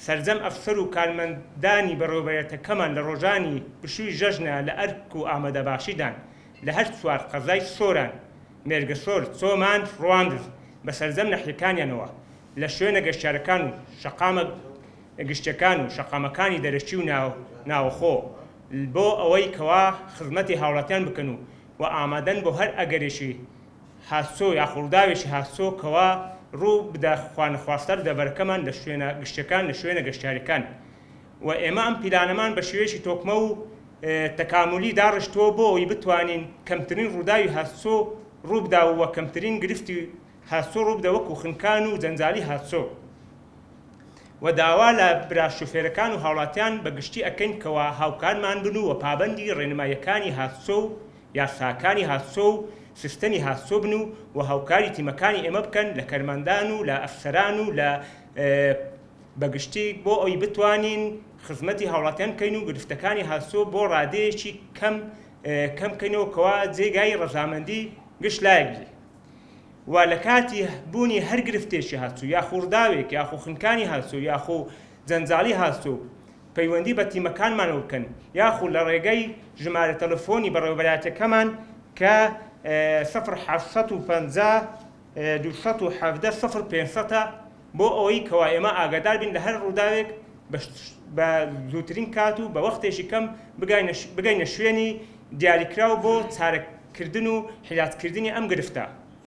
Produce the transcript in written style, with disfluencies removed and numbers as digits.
سەرجەم ئەفسەر و کارمەندانی بەڕێوەبەرێتەکەمان لە ڕۆژانی بشووی ژەژنە لە ئەرک و ئامادەباشیدان لە هەر چوار قەزای سۆران مێرگە سۆر چۆمان ڕواندز بە سەرجەم نەحیەکانیانەوە لە شوێنە گەشتیارەکان و شەقامە گشتەکان و شەقامەکانی دەرەشتی و ناوەخۆ بۆ ئەوەی کەوا خزمەتی هاوڵاتیان بکەن و ئامادەن بۆ هەر ئەگەرێکی هاتسۆ یا خوڵداوێکی هاتسۆ کەوا ڕوو بدە خوانەخواستەر دەبەرەکەمان لە شوێنە گشتەکان لە شوێنە گەشتیاریەکان و ئێمە ئەم پیلانەمان بە شێوەیەکی تۆکمە و تەکاملی داڕشتووە بۆ ئەوی بتوانین کەمترین ڕووداوی هاتسۆ ڕوو بداوە کەمترین گرفتی هاتسۆ ڕوو بدە وەکو خنکان و جەنجالی هاتسۆ و داوا لە برا شوفێرەکان و هاوڵاتیان بە گشتی ئەکەین کەوا هاوکارمان بن و پابەندی ڕێنماییەکانی هاتسۆ و یاساکانی هاتسۆ و سیستەمی هاتسۆ بن و هاوکاری تیمەکانی ئێمە بکەن لە کەرمەندان و لە ئەفسەران و لە بەگشتی بۆ ئەوی بتوانین خزمەتی هاوڵاتیان بکەین و گرفتەکانی هاتسۆ بۆ ڕادەیەکی کەم بکەینەوە کەوا جێگای ڕەزامەندی گشت لایەک بێ و لە کاتی بوونی هەر گرفتێکی هاتسۆ یا خوڕداوێک یاخۆ خنکانی هاتسۆ یاخۆ جەنجالی هاتسۆ پەیوەندی بە تیمەکانمانەوە بکەن یاخۆ لە ڕێگەی ژمارە تەلەفۆنی بەڕێوەبەرایەتەکەمان کە 0850 217 0500 بۆ ئەوەی کەوا ئێمە ئاگادار بین لە هەر ڕووداوێک بە زووترین کات و بە وەختێکی کەم بگەینە شوێنی دیاریکراو بۆ چارەکردن و حیلاتکردنی ئەم گرفتە.